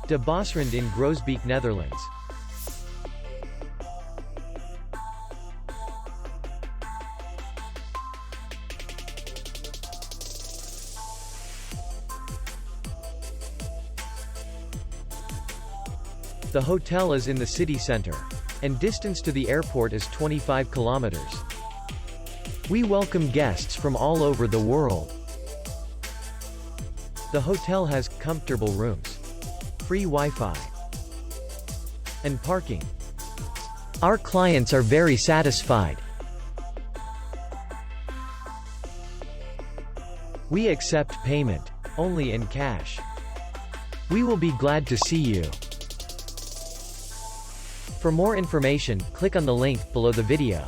De Bosrand in Groesbeek, Netherlands. The hotel is in the city center, and distance to the airport is 25 kilometers. We welcome guests from all over the world. The hotel has comfortable rooms, free Wi-Fi, and parking. Our clients are very satisfied. We accept payment only in cash. We will be glad to see you. For more information, click on the link below the video.